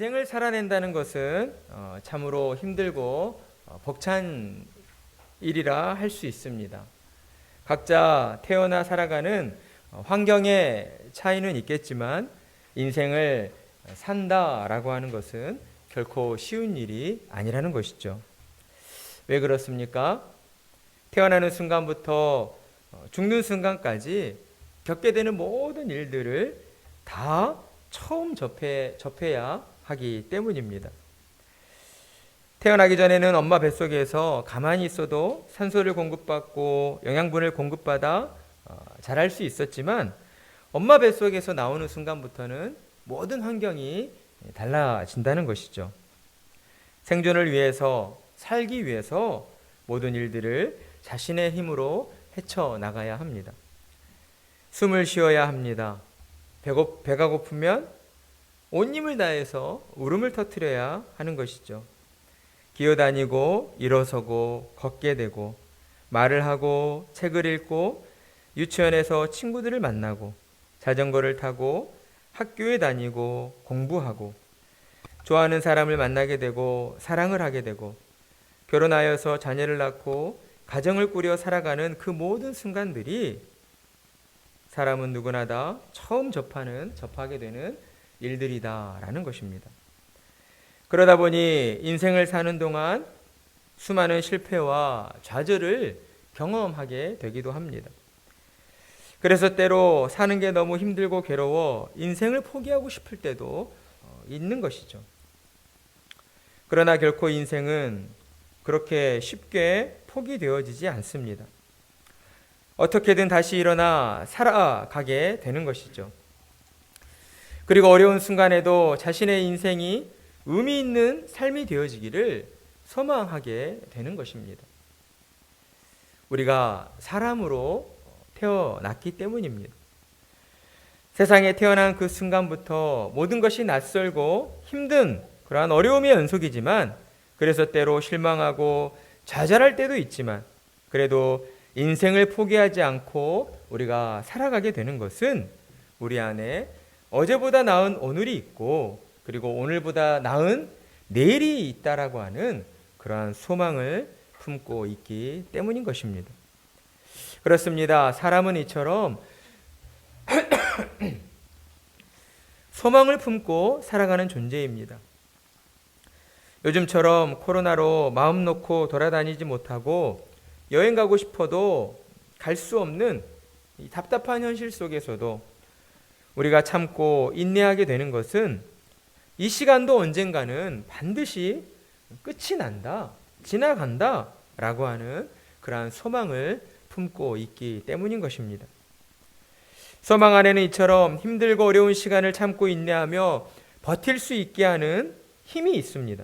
인생을 살아낸다는 것은 참으로 힘들고 벅찬 일이라 할 수 있습니다. 각자 태어나 살아가는 환경의 차이는 있겠지만 인생을 산다라고 하는 것은 결코 쉬운 일이 아니라는 것이죠. 왜 그렇습니까? 태어나는 순간부터 죽는 순간까지 겪게 되는 모든 일들을 다 처음 접해야 하기 때문입니다. 태어나기 전에는 엄마 뱃속에서 가만히 있어도 산소를 공급받고 영양분을 공급받아 자랄 수 있었지만 엄마 뱃속에서 나오는 순간부터는 모든 환경이 달라진다는 것이죠. 생존을 위해서, 살기 위해서 모든 일들을 자신의 힘으로 헤쳐나가야 합니다. 숨을 쉬어야 합니다. 배가 고프면 온 힘을 다해서 울음을 터뜨려야 하는 것이죠. 기어다니고 일어서고 걷게 되고 말을 하고 책을 읽고 유치원에서 친구들을 만나고 자전거를 타고 학교에 다니고 공부하고 좋아하는 사람을 만나게 되고 사랑을 하게 되고 결혼하여서 자녀를 낳고 가정을 꾸려 살아가는 그 모든 순간들이 사람은 누구나 다 처음 접하게 되는 일들이다라는 것입니다. 그러다 보니 인생을 사는 동안 수많은 실패와 좌절을 경험하게 되기도 합니다. 그래서 때로 사는 게 너무 힘들고 괴로워 인생을 포기하고 싶을 때도 있는 것이죠. 그러나 결코 인생은 그렇게 쉽게 포기되어지지 않습니다. 어떻게든 다시 일어나 살아가게 되는 것이죠. 그리고 어려운 순간에도 자신의 인생이 의미 있는 삶이 되어지기를 소망하게 되는 것입니다. 우리가 사람으로 태어났기 때문입니다. 세상에 태어난 그 순간부터 모든 것이 낯설고 힘든 그러한 어려움의 연속이지만 그래서 때로 실망하고 좌절할 때도 있지만 그래도 인생을 포기하지 않고 우리가 살아가게 되는 것은 우리 안에 어제보다 나은 오늘이 있고 그리고 오늘보다 나은 내일이 있다라고 하는 그러한 소망을 품고 있기 때문인 것입니다. 그렇습니다. 사람은 이처럼 소망을 품고 살아가는 존재입니다. 요즘처럼 코로나로 마음 놓고 돌아다니지 못하고 여행 가고 싶어도 갈 수 없는 이 답답한 현실 속에서도 우리가 참고 인내하게 되는 것은 이 시간도 언젠가는 반드시 끝이 난다, 지나간다 라고 하는 그러한 소망을 품고 있기 때문인 것입니다. 소망 안에는 이처럼 힘들고 어려운 시간을 참고 인내하며 버틸 수 있게 하는 힘이 있습니다.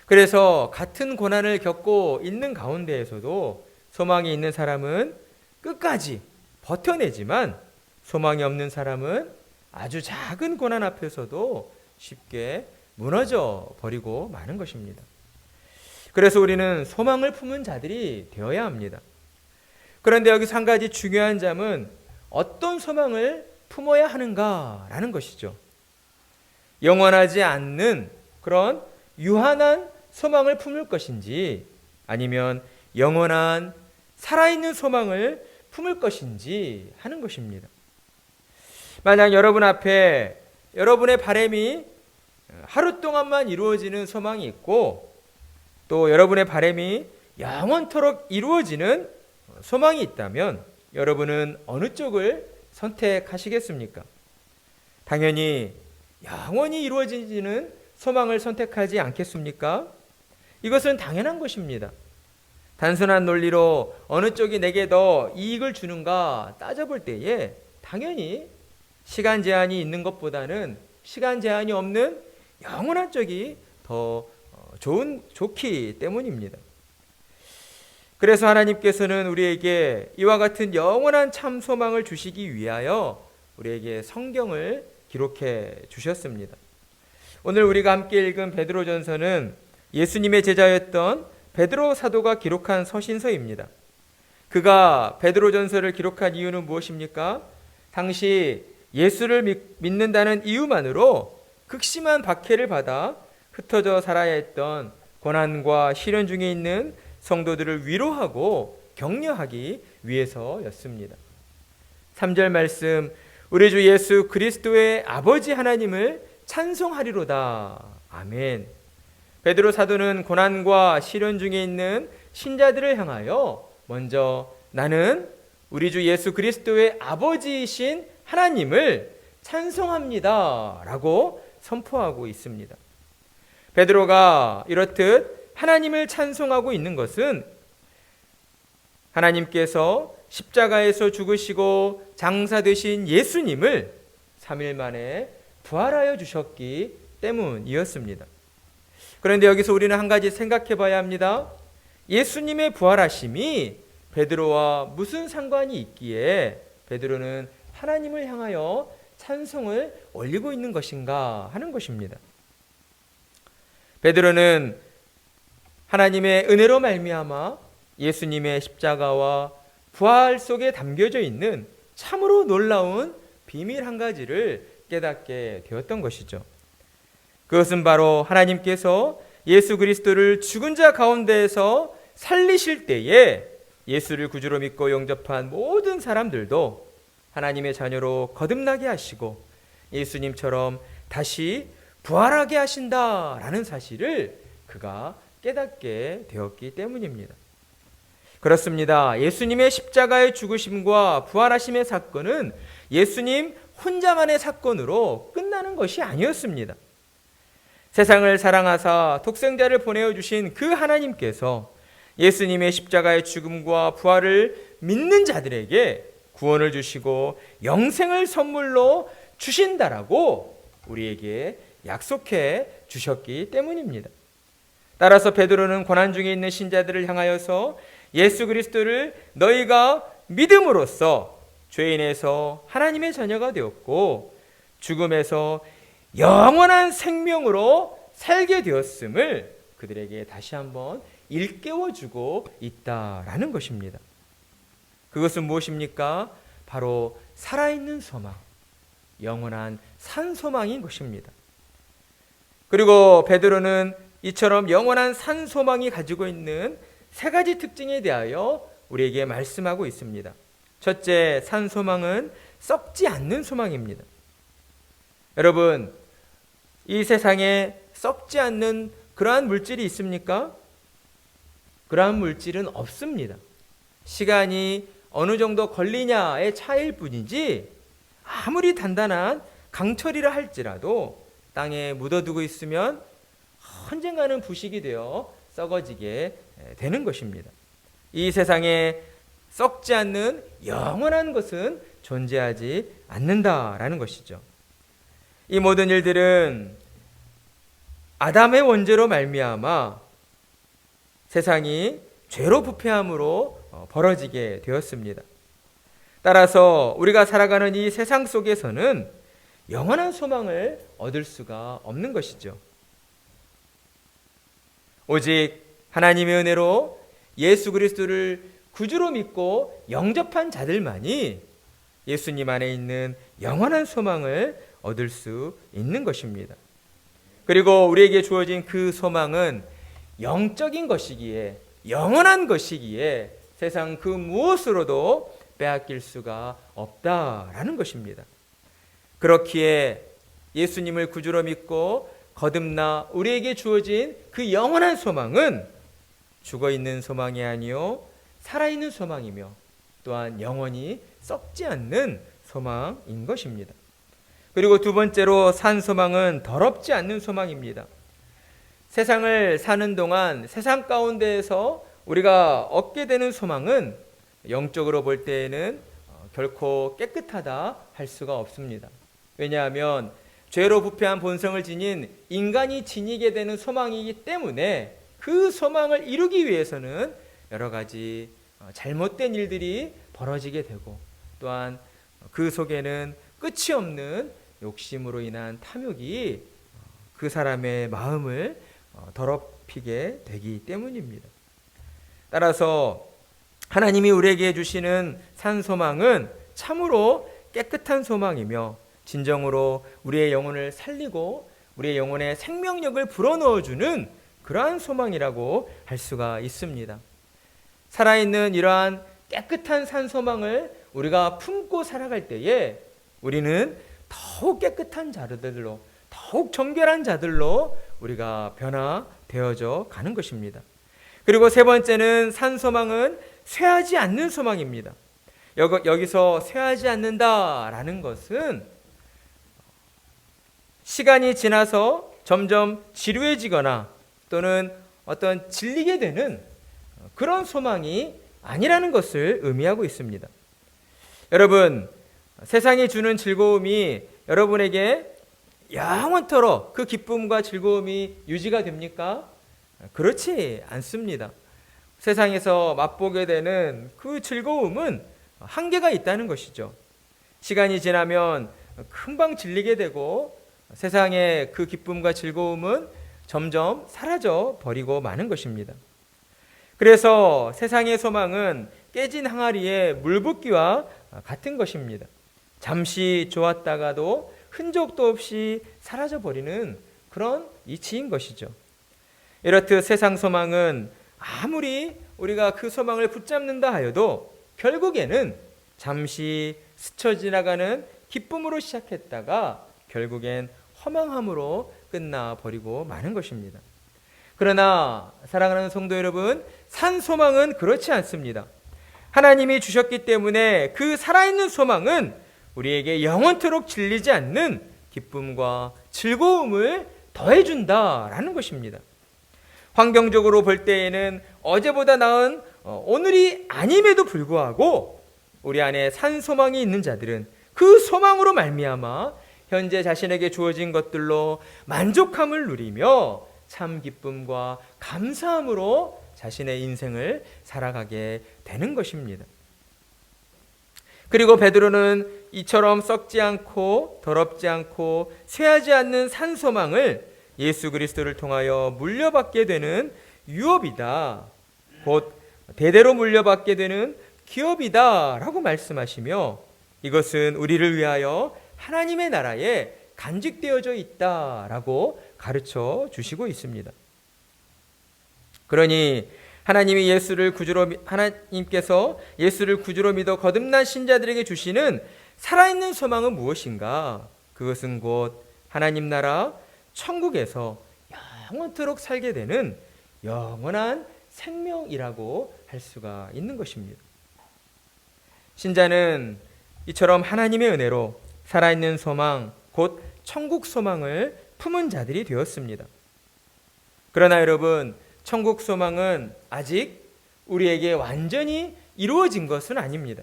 그래서 같은 고난을 겪고 있는 가운데에서도 소망이 있는 사람은 끝까지 버텨내지만 소망이 없는 사람은 아주 작은 고난 앞에서도 쉽게 무너져 버리고 마는 것입니다. 그래서 우리는 소망을 품은 자들이 되어야 합니다. 그런데 여기서 한 가지 중요한 점은 어떤 소망을 품어야 하는가라는 것이죠. 영원하지 않는 그런 유한한 소망을 품을 것인지 아니면 영원한 살아있는 소망을 품을 것인지 하는 것입니다. 만약 여러분 앞에 여러분의 바람이 하루 동안만 이루어지는 소망이 있고 또 여러분의 바람이 영원토록 이루어지는 소망이 있다면 여러분은 어느 쪽을 선택하시겠습니까? 당연히 영원히 이루어지는 소망을 선택하지 않겠습니까? 이것은 당연한 것입니다. 단순한 논리로 어느 쪽이 내게 더 이익을 주는가 따져볼 때에 당연히 시간 제한이 있는 것보다는 시간 제한이 없는 영원한 쪽이 더 좋기 때문입니다. 그래서 하나님께서는 우리에게 이와 같은 영원한 참 소망을 주시기 위하여 우리에게 성경을 기록해 주셨습니다. 오늘 우리가 함께 읽은 베드로전서는 예수님의 제자였던 베드로 사도가 기록한 서신서입니다. 그가 베드로전서를 기록한 이유는 무엇입니까? 당시 예수를 믿는다는 이유만으로 극심한 박해를 받아 흩어져 살아야 했던 고난과 시련 중에 있는 성도들을 위로하고 격려하기 위해서였습니다. 3절 말씀, 우리 주 예수 그리스도의 아버지 하나님을 찬송하리로다. 아멘. 베드로 사도는 고난과 시련 중에 있는 신자들을 향하여 먼저 나는 우리 주 예수 그리스도의 아버지이신 하나님을 찬송합니다 라고 선포하고 있습니다. 베드로가 이렇듯 하나님을 찬송하고 있는 것은 하나님께서 십자가에서 죽으시고 장사되신 예수님을 3일 만에 부활하여 주셨기 때문이었습니다. 그런데 여기서 우리는 한 가지 생각해 봐야 합니다. 예수님의 부활하심이 베드로와 무슨 상관이 있기에 베드로는 하나님을 향하여 찬송을 올리고 있는 것인가 하는 것입니다. 베드로는 하나님의 은혜로 말미암아 예수님의 십자가와 부활 속에 담겨져 있는 참으로 놀라운 비밀 한 가지를 깨닫게 되었던 것이죠. 그것은 바로 하나님께서 예수 그리스도를 죽은 자 가운데에서 살리실 때에 예수를 구주로 믿고 영접한 모든 사람들도 하나님의 자녀로 거듭나게 하시고 예수님처럼 다시 부활하게 하신다라는 사실을 그가 깨닫게 되었기 때문입니다. 그렇습니다. 예수님의 십자가의 죽으심과 부활하심의 사건은 예수님 혼자만의 사건으로 끝나는 것이 아니었습니다. 세상을 사랑하사 독생자를 보내주신 그 하나님께서 예수님의 십자가의 죽음과 부활을 믿는 자들에게 구원을 주시고 영생을 선물로 주신다라고 우리에게 약속해 주셨기 때문입니다. 따라서 베드로는 고난 중에 있는 신자들을 향하여서 예수 그리스도를 너희가 믿음으로써 죄인에서 하나님의 자녀가 되었고 죽음에서 영원한 생명으로 살게 되었음을 그들에게 다시 한번 일깨워주고 있다라는 것입니다. 그것은 무엇입니까? 바로 살아있는 소망, 영원한 산소망인 것입니다. 그리고 베드로는 이처럼 영원한 산소망이 가지고 있는 세 가지 특징에 대하여 우리에게 말씀하고 있습니다. 첫째, 산소망은 썩지 않는 소망입니다. 여러분, 이 세상에 썩지 않는 그러한 물질이 있습니까? 그러한 물질은 없습니다. 시간이 어느 정도 걸리냐의 차이일 뿐이지 아무리 단단한 강철이라 할지라도 땅에 묻어두고 있으면 언젠가는 부식이 되어 썩어지게 되는 것입니다. 이 세상에 썩지 않는 영원한 것은 존재하지 않는다라는 것이죠. 이 모든 일들은 아담의 원죄로 말미암아 세상이 죄로 부패함으로 벌어지게 되었습니다. 따라서 우리가 살아가는 이 세상 속에서는 영원한 소망을 얻을 수가 없는 것이죠. 오직 하나님의 은혜로 예수 그리스도를 구주로 믿고 영접한 자들만이 예수님 안에 있는 영원한 소망을 얻을 수 있는 것입니다. 그리고 우리에게 주어진 그 소망은 영적인 것이기에, 영원한 것이기에 세상 그 무엇으로도 빼앗길 수가 없다라는 것입니다. 그렇기에 예수님을 구주로 믿고 거듭나 우리에게 주어진 그 영원한 소망은 죽어있는 소망이 아니요 살아있는 소망이며 또한 영원히 썩지 않는 소망인 것입니다. 그리고 두 번째로 산 소망은 더럽지 않는 소망입니다. 세상을 사는 동안 세상 가운데에서 우리가 얻게 되는 소망은 영적으로 볼 때에는 결코 깨끗하다 할 수가 없습니다. 왜냐하면 죄로 부패한 본성을 지닌 인간이 지니게 되는 소망이기 때문에 그 소망을 이루기 위해서는 여러 가지 잘못된 일들이 벌어지게 되고 또한 그 속에는 끝이 없는 욕심으로 인한 탐욕이 그 사람의 마음을 더럽히게 되기 때문입니다. 따라서 하나님이 우리에게 주시는 산 소망은 참으로 깨끗한 소망이며 진정으로 우리의 영혼을 살리고 우리의 영혼에 생명력을 불어넣어주는 그러한 소망이라고 할 수가 있습니다. 살아있는 이러한 깨끗한 산 소망을 우리가 품고 살아갈 때에 우리는 더욱 깨끗한 자들로, 더욱 정결한 자들로 우리가 변화되어져 가는 것입니다. 그리고 세 번째는 산 소망은 쇠하지 않는 소망입니다. 여기서 쇠하지 않는다라는 것은 시간이 지나서 점점 지루해지거나 또는 어떤 질리게 되는 그런 소망이 아니라는 것을 의미하고 있습니다. 여러분, 세상이 주는 즐거움이 여러분에게 영원토록 그 기쁨과 즐거움이 유지가 됩니까? 그렇지 않습니다. 세상에서 맛보게 되는 그 즐거움은 한계가 있다는 것이죠. 시간이 지나면 금방 질리게 되고 세상의 그 기쁨과 즐거움은 점점 사라져 버리고 마는 것입니다. 그래서 세상의 소망은 깨진 항아리의 물붓기와 같은 것입니다. 잠시 좋았다가도 흔적도 없이 사라져 버리는 그런 이치인 것이죠. 이렇듯 세상 소망은 아무리 우리가 그 소망을 붙잡는다 하여도 결국에는 잠시 스쳐 지나가는 기쁨으로 시작했다가 결국엔 허망함으로 끝나버리고 마는 것입니다. 그러나 사랑하는 성도 여러분, 산 소망은 그렇지 않습니다. 하나님이 주셨기 때문에 그 살아있는 소망은 우리에게 영원토록 질리지 않는 기쁨과 즐거움을 더해준다라는 것입니다. 환경적으로 볼 때에는 어제보다 나은 오늘이 아님에도 불구하고 우리 안에 산 소망이 있는 자들은 그 소망으로 말미암아 현재 자신에게 주어진 것들로 만족함을 누리며 참 기쁨과 감사함으로 자신의 인생을 살아가게 되는 것입니다. 그리고 베드로는 이처럼 썩지 않고 더럽지 않고 쇠하지 않는 산 소망을 예수 그리스도를 통하여 물려받게 되는 유업이다, 곧 대대로 물려받게 되는 기업이다 라고 말씀하시며 이것은 우리를 위하여 하나님의 나라에 간직되어져 있다라고 가르쳐 주시고 있습니다. 그러니 하나님께서 예수를 구주로 믿어 거듭난 신자들에게 주시는 살아있는 소망은 무엇인가? 그것은 곧 하나님 나라 천국에서 영원토록 살게 되는 영원한 생명이라고 할 수가 있는 것입니다. 신자는 이처럼 하나님의 은혜로 살아있는 소망, 곧 천국 소망을 품은 자들이 되었습니다. 그러나 여러분, 천국 소망은 아직 우리에게 완전히 이루어진 것은 아닙니다.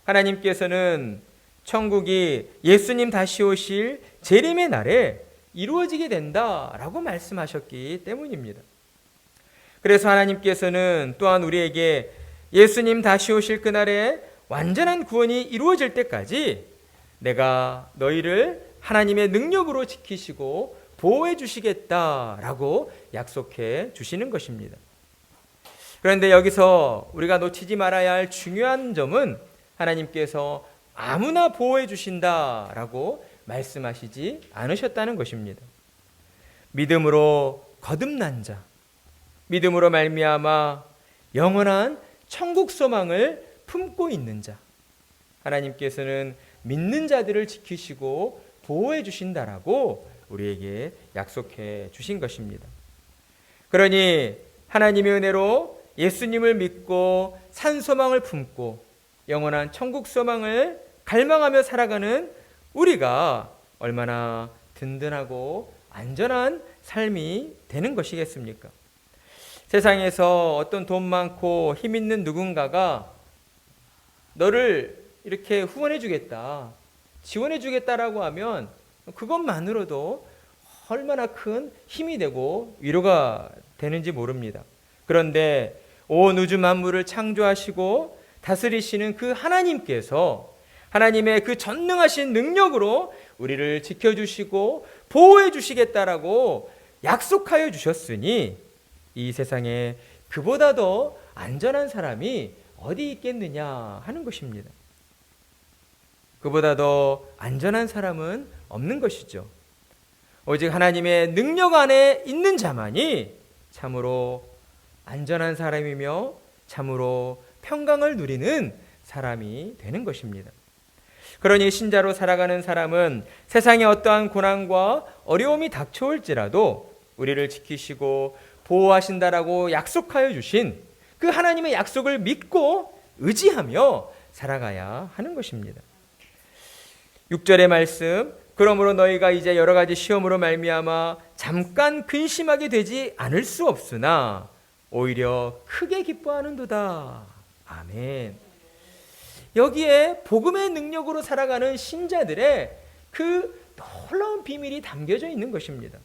하나님께서는 천국이 예수님 다시 오실 재림의 날에 이루어지게 된다라고 말씀하셨기 때문입니다. 그래서 하나님께서는 또한 우리에게 예수님 다시 오실 그날에 완전한 구원이 이루어질 때까지 내가 너희를 하나님의 능력으로 지키시고 보호해 주시겠다라고 약속해 주시는 것입니다. 그런데 여기서 우리가 놓치지 말아야 할 중요한 점은 하나님께서 아무나 보호해 주신다라고 말씀하시지 않으셨다는 것입니다. 믿음으로 거듭난 자, 믿음으로 말미암아 영원한 천국 소망을 품고 있는 자, 하나님께서는 믿는 자들을 지키시고 보호해 주신다라고 우리에게 약속해 주신 것입니다. 그러니 하나님의 은혜로 예수님을 믿고 산 소망을 품고 영원한 천국 소망을 갈망하며 살아가는 우리가 얼마나 든든하고 안전한 삶이 되는 것이겠습니까? 세상에서 어떤 돈 많고 힘 있는 누군가가 너를 이렇게 후원해 주겠다, 지원해 주겠다라고 하면 그것만으로도 얼마나 큰 힘이 되고 위로가 되는지 모릅니다. 그런데 온 우주 만물을 창조하시고 다스리시는 그 하나님께서 하나님의 그 전능하신 능력으로 우리를 지켜주시고 보호해 주시겠다라고 약속하여 주셨으니 이 세상에 그보다 더 안전한 사람이 어디 있겠느냐 하는 것입니다. 그보다 더 안전한 사람은 없는 것이죠. 오직 하나님의 능력 안에 있는 자만이 참으로 안전한 사람이며 참으로 평강을 누리는 사람이 되는 것입니다. 그러니 신자로 살아가는 사람은 세상에 어떠한 고난과 어려움이 닥쳐올지라도 우리를 지키시고 보호하신다라고 약속하여 주신 그 하나님의 약속을 믿고 의지하며 살아가야 하는 것입니다. 6절의 말씀, 그러므로 너희가 이제 여러 가지 시험으로 말미암아 잠깐 근심하게 되지 않을 수 없으나 오히려 크게 기뻐하는도다. 아멘. 여기에 복음의 능력으로 살아가는 신자들의 그 놀라운 비밀이 담겨져 있는 것입니다.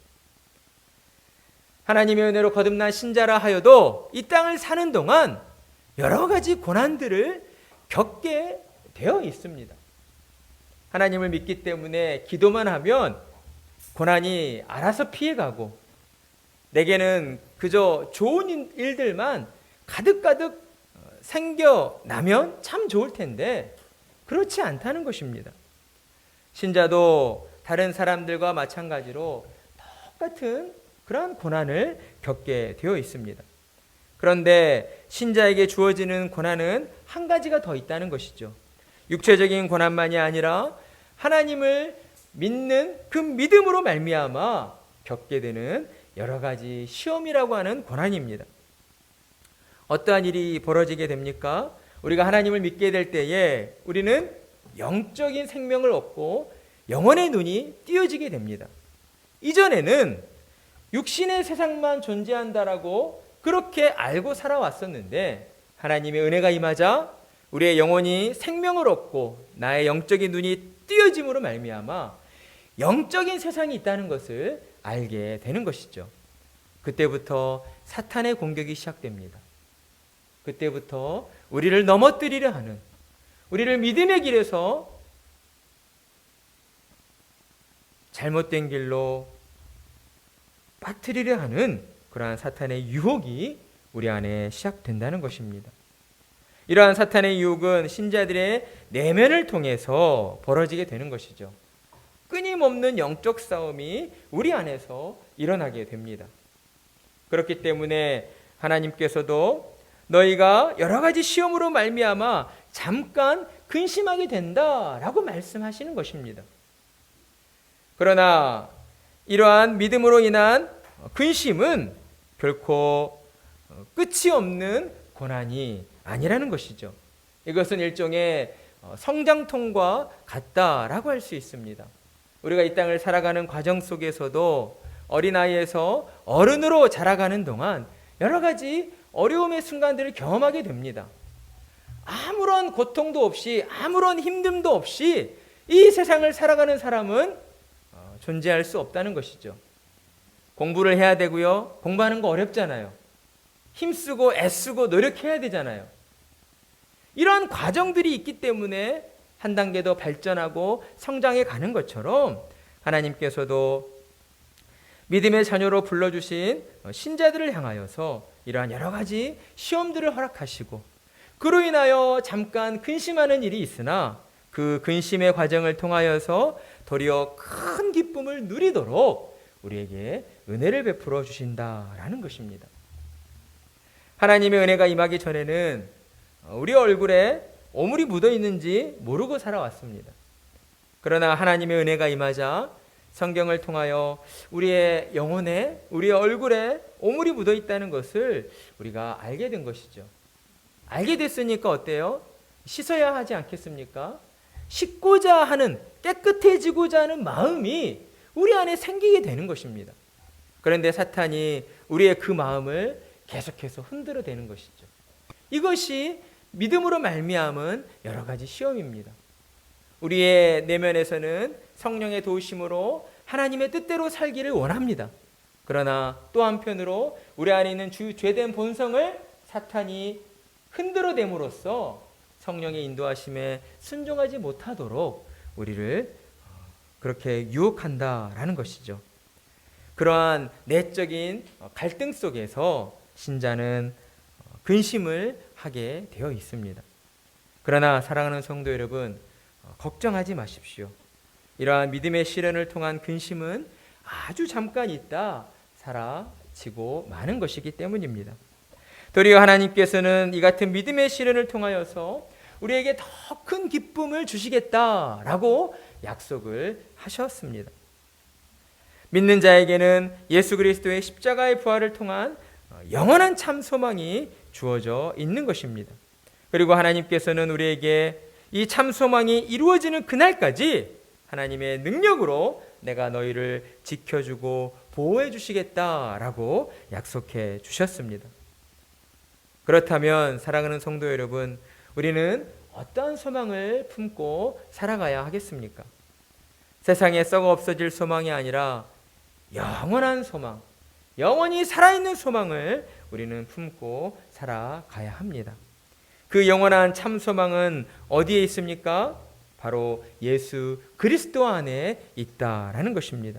하나님의 은혜로 거듭난 신자라 하여도 이 땅을 사는 동안 여러 가지 고난들을 겪게 되어 있습니다. 하나님을 믿기 때문에 기도만 하면 고난이 알아서 피해가고 내게는 그저 좋은 일들만 가득가득 생겨나면 참 좋을 텐데 그렇지 않다는 것입니다. 신자도 다른 사람들과 마찬가지로 똑같은 그러한 고난을 겪게 되어 있습니다. 그런데 신자에게 주어지는 고난은 한 가지가 더 있다는 것이죠. 육체적인 고난만이 아니라 하나님을 믿는 그 믿음으로 말미암아 겪게 되는 여러 가지 시험이라고 하는 고난입니다. 어떠한 일이 벌어지게 됩니까? 우리가 하나님을 믿게 될 때에 우리는 영적인 생명을 얻고 영혼의 눈이 띄어지게 됩니다. 이전에는 육신의 세상만 존재한다라고 그렇게 알고 살아왔었는데 하나님의 은혜가 임하자 우리의 영혼이 생명을 얻고 나의 영적인 눈이 띄어짐으로 말미암아 영적인 세상이 있다는 것을 알게 되는 것이죠. 그때부터 사탄의 공격이 시작됩니다. 그때부터 우리를 넘어뜨리려 하는, 우리를 믿음의 길에서 잘못된 길로 빠뜨리려 하는 그러한 사탄의 유혹이 우리 안에 시작된다는 것입니다. 이러한 사탄의 유혹은 신자들의 내면을 통해서 벌어지게 되는 것이죠. 끊임없는 영적 싸움이 우리 안에서 일어나게 됩니다. 그렇기 때문에 하나님께서도 너희가 여러 가지 시험으로 말미암아 잠깐 근심하게 된다라고 말씀하시는 것입니다. 그러나 이러한 믿음으로 인한 근심은 결코 끝이 없는 고난이 아니라는 것이죠. 이것은 일종의 성장통과 같다라고 할 수 있습니다. 우리가 이 땅을 살아가는 과정 속에서도 어린아이에서 어른으로 자라가는 동안 여러 가지 어려움의 순간들을 경험하게 됩니다. 아무런 고통도 없이 아무런 힘듦도 없이 이 세상을 살아가는 사람은 존재할 수 없다는 것이죠. 공부를 해야 되고요. 공부하는 거 어렵잖아요. 힘쓰고 애쓰고 노력해야 되잖아요. 이런 과정들이 있기 때문에 한 단계 더 발전하고 성장해 가는 것처럼 하나님께서도 믿음의 자녀로 불러주신 신자들을 향하여서 이러한 여러 가지 시험들을 허락하시고 그로 인하여 잠깐 근심하는 일이 있으나 그 근심의 과정을 통하여서 도리어 큰 기쁨을 누리도록 우리에게 은혜를 베풀어 주신다라는 것입니다. 하나님의 은혜가 임하기 전에는 우리 얼굴에 오물이 묻어 있는지 모르고 살아왔습니다. 그러나 하나님의 은혜가 임하자 성경을 통하여 우리의 영혼에, 우리의 얼굴에 오물이 묻어 있다는 것을 우리가 알게 된 것이죠. 알게 됐으니까 어때요? 씻어야 하지 않겠습니까? 씻고자 하는, 깨끗해지고자 하는 마음이 우리 안에 생기게 되는 것입니다. 그런데 사탄이 우리의 그 마음을 계속해서 흔들어대는 것이죠. 이것이 믿음으로 말미암은 여러 가지 시험입니다. 우리의 내면에서는 성령의 도우심으로 하나님의 뜻대로 살기를 원합니다. 그러나 또 한편으로 우리 안에 있는 죄된 본성을 사탄이 흔들어댐으로써 성령의 인도하심에 순종하지 못하도록 우리를 그렇게 유혹한다라는 것이죠. 그러한 내적인 갈등 속에서 신자는 근심을 하게 되어 있습니다. 그러나 사랑하는 성도 여러분, 걱정하지 마십시오. 이러한 믿음의 시련을 통한 근심은 아주 잠깐 있다 사라지고 마는 것이기 때문입니다. 도리어 하나님께서는 이 같은 믿음의 시련을 통하여서 우리에게 더 큰 기쁨을 주시겠다라고 약속을 하셨습니다. 믿는 자에게는 예수 그리스도의 십자가의 부활을 통한 영원한 참 소망이 주어져 있는 것입니다. 그리고 하나님께서는 우리에게 이 참 소망이 이루어지는 그날까지 하나님의 능력으로 내가 너희를 지켜주고 보호해 주시겠다라고 약속해 주셨습니다. 그렇다면 사랑하는 성도 여러분, 우리는 어떠한 소망을 품고 살아가야 하겠습니까? 세상에 썩어 없어질 소망이 아니라 영원한 소망, 영원히 살아있는 소망을 우리는 품고 살아가야 합니다. 그 영원한 참 소망은 어디에 있습니까? 바로 예수 그리스도 안에 있다라는 것입니다.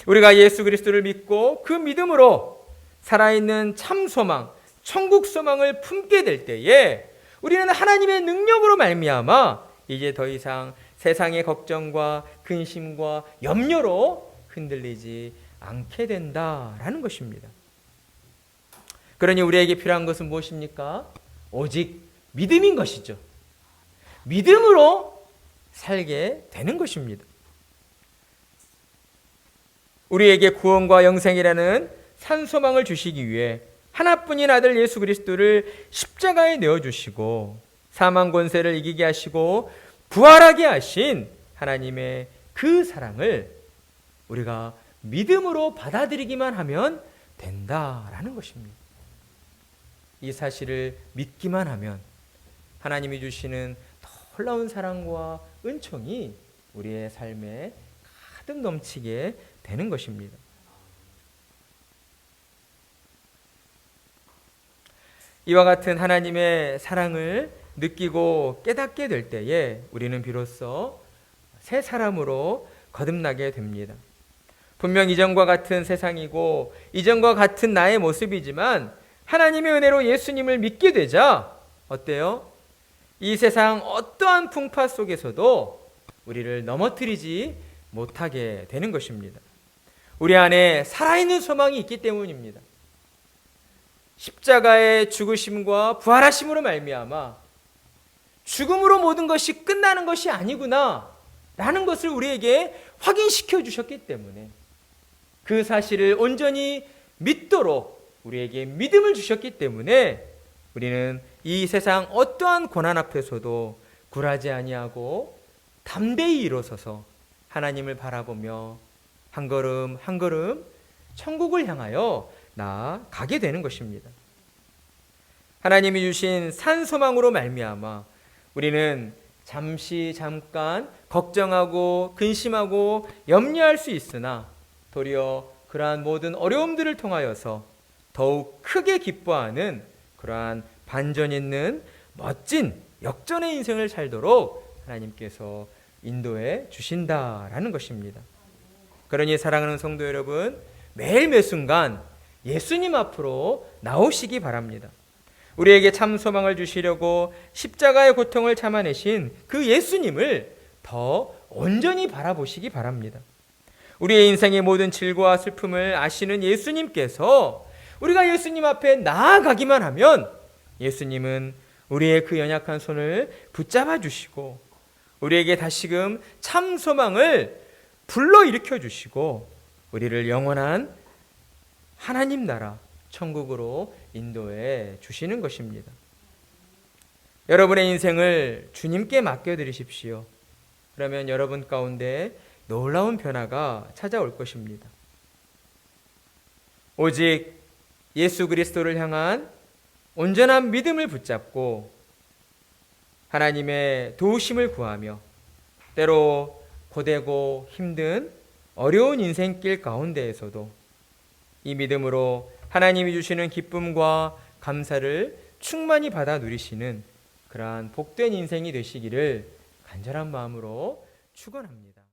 우리가 예수 그리스도를 믿고 그 믿음으로 살아있는 참 소망, 천국 소망을 품게 될 때에 우리는 하나님의 능력으로 말미암아 이제 더 이상 세상의 걱정과 근심과 염려로 흔들리지 않게 된다라는 것입니다. 그러니 우리에게 필요한 것은 무엇입니까? 오직 믿음인 것이죠. 믿음으로 살게 되는 것입니다. 우리에게 구원과 영생이라는 산소망을 주시기 위해 하나뿐인 아들 예수 그리스도를 십자가에 내어주시고 사망 권세를 이기게 하시고 부활하게 하신 하나님의 그 사랑을 우리가 믿음으로 받아들이기만 하면 된다라는 것입니다. 이 사실을 믿기만 하면 하나님이 주시는 놀라운 사랑과 은총이 우리의 삶에 가득 넘치게 되는 것입니다. 이와 같은 하나님의 사랑을 느끼고 깨닫게 될 때에 우리는 비로소 새 사람으로 거듭나게 됩니다. 분명 이전과 같은 세상이고 이전과 같은 나의 모습이지만 하나님의 은혜로 예수님을 믿게 되자 어때요? 이 세상 어떠한 풍파 속에서도 우리를 넘어뜨리지 못하게 되는 것입니다. 우리 안에 살아있는 소망이 있기 때문입니다. 십자가의 죽으심과 부활하심으로 말미암아 죽음으로 모든 것이 끝나는 것이 아니구나 라는 것을 우리에게 확인시켜 주셨기 때문에 그 사실을 온전히 믿도록 우리에게 믿음을 주셨기 때문에 우리는 이 세상 어떠한 고난 앞에서도 굴하지 아니하고 담대히 일어서서 하나님을 바라보며 한 걸음 한 걸음 천국을 향하여 나아가게 되는 것입니다. 하나님이 주신 산소망으로 말미암아 우리는 잠깐 걱정하고 근심하고 염려할 수 있으나 도리어 그러한 모든 어려움들을 통하여서 더욱 크게 기뻐하는 그러한 반전 있는 멋진 역전의 인생을 살도록 하나님께서 인도해 주신다라는 것입니다. 그러니 사랑하는 성도 여러분, 매일 매 순간 예수님 앞으로 나오시기 바랍니다. 우리에게 참 소망을 주시려고 십자가의 고통을 참아내신 그 예수님을 더 온전히 바라보시기 바랍니다. 우리의 인생의 모든 질고와 슬픔을 아시는 예수님께서 우리가 예수님 앞에 나아가기만 하면 예수님은 우리의 그 연약한 손을 붙잡아 주시고 우리에게 다시금 참 소망을 불러일으켜 주시고 우리를 영원한 하나님 나라 천국으로 인도해 주시는 것입니다. 여러분의 인생을 주님께 맡겨드리십시오. 그러면 여러분 가운데 놀라운 변화가 찾아올 것입니다. 오직 예수 그리스도를 향한 온전한 믿음을 붙잡고 하나님의 도우심을 구하며 때로 고되고 힘든 어려운 인생길 가운데에서도 이 믿음으로 하나님이 주시는 기쁨과 감사를 충만히 받아 누리시는 그러한 복된 인생이 되시기를 간절한 마음으로 축원합니다.